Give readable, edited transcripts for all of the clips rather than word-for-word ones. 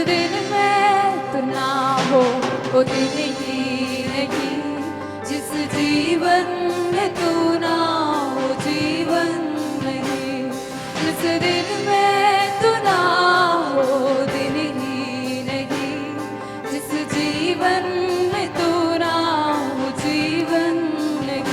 दिन में तू ना हो वो दिन ही नहीं, जिस जीवन में तू ना हो जीवन नहीं, जिस दिन में तू ना हो दिन ही नहीं, जिस जीवन में तू ना हो जीवन नहीं।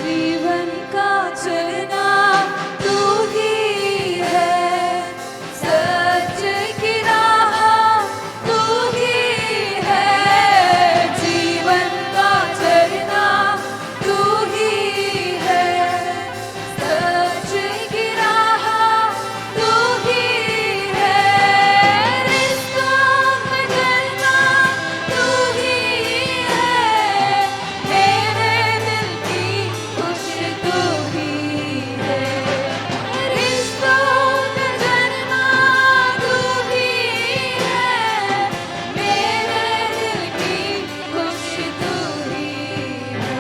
जीवन का चलना तू ही है, सच की राह तू ही है, जीवन का चलना तू ही है, सच की राह तू ही है, रिश्तों में चलना तू ही है, मेरे दिल की खुश तू ही है, रिश्तों में चलना तू ही है, मेरे दिल की खुश तू ही है,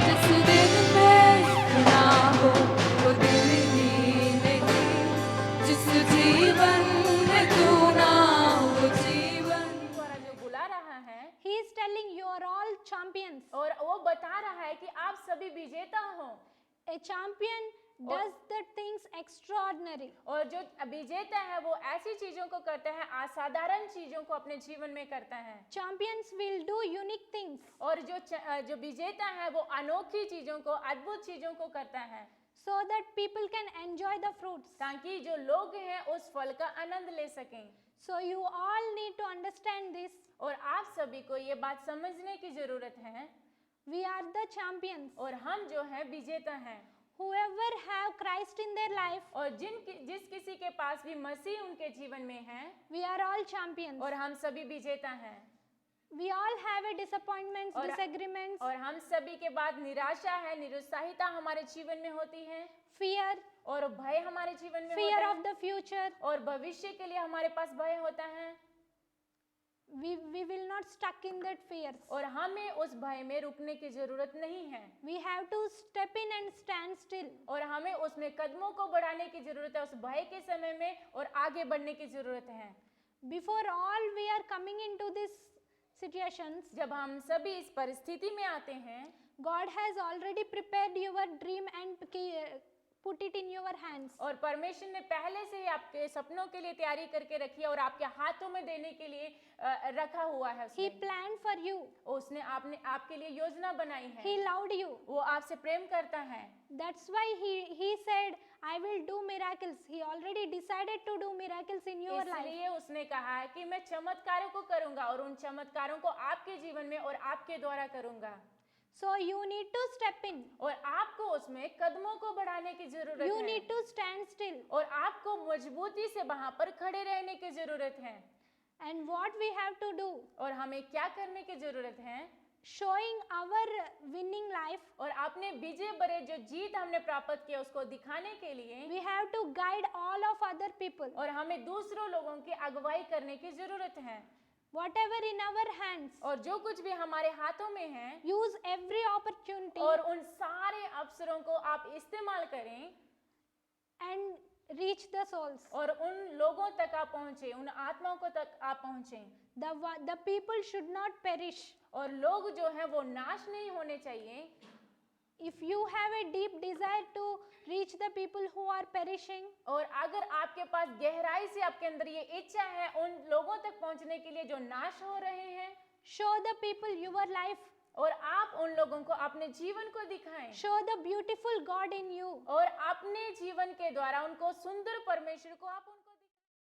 जिस दिन में तू ना हो वो दिन ही नहीं, जिस जीवन में तू ना हो वो जीवन। द्वारा जो बुला रहा है He is telling you are all champions. और वो बता रहा है कि आप सभी विजेता हो। A champion does the things extraordinary. और जो विजेता है वो ऐसी चीजों को करता है, असाधारण चीजों को अपने जीवन में करता है। Champions will do unique things और जो विजेता है वो अनोखी चीजों को, अद्भुत चीजों को करता है, so that people can enjoy the fruits. ताकि जो लोग हैं उस फल का आनंद ले सकें। So you all need to understand this. और आप सभी को ये बात समझने की जरूरत है, We are the champions. और हम जो है विजेता हैं। Whoever have Christ in their life, और जिस किसी के पास भी मसीह उनके जीवन में है, we are all champions. और हम सभी विजेता हैं। We all have a disappointments, और- disagreements, और हम सभी के बाद निराशा है, निरुत्साहिता हमारे जीवन में होती है, fear, और भय हमारे जीवन में fear होता of the future. है, और भविष्य के लिए हमारे पास भय होता है, We will not stuck in that fears. और हमें उस भय में रुकने की जरूरत नहीं है, We have to step in and stand still. और हमें उसमें कदमों को बढ़ाने की जरूरत है, उस भय के समय में, और आगे बढ़ने की जरूरत है। Before all we are coming into these situations, जब हम सभी इस परिस्थिति में आते हैं, God has already prepared your dream and put it in your hands. और परमेश्वर ने पहले से ही आपके सपनों के लिए तैयारी करके रखी है, और आपके हाथों में देने के लिए रखा हुआ है। He उसने planned for you. उसने आपके लिए योजना बनाई है, He loved you. वो आपसे प्रेम करता है। That's why he said, I will do miracles. He already decided to do miracles in your life. इसलिए उसने कहा है कि मैं चमत्कारों को करूंगा, और उन चमत्कारों को आपके जीवन में और आपके द्वारा करूंगा। So you need to step in. और आपको उसमें कदमों को बढ़ाने की जरूरत You है, need to stand still. और आपको मजबूती से वहां पर खड़े रहने की जरूरत है। And what we have to do, और हमें क्या करने की जरूरत है? showing our winning life, और अपने विजय बड़े जो जीत हमने प्राप्त किया उसको दिखाने के लिए we have to guide all of other people. और हमें दूसरों लोगों की अगुवाई करने की जरूरत है। Whatever in our hands, और जो कुछ भी हमारे हाथों में है, use every opportunity और उन सारे अवसरों को आप इस्तेमाल करें, and reach the souls. और उन लोगों तक आप पहुंचे, उन आत्माओं को तक आप पहुंचे। The people should not perish. और लोग जो हैं वो नाश नहीं होने चाहिए। If you have a deep desire to reach the people who are perishing, और अगर आपके पास गहराई से आपके अंदर ये इच्छा है उन लोगों तक पहुंचने के लिए जो नाश हो रहे हैं, show the people your life. और आप उन लोगों को अपने जीवन को दिखाएं, Show the beautiful God in you. और अपने जीवन के द्वारा उनको सुंदर परमेश्वर को आप उनको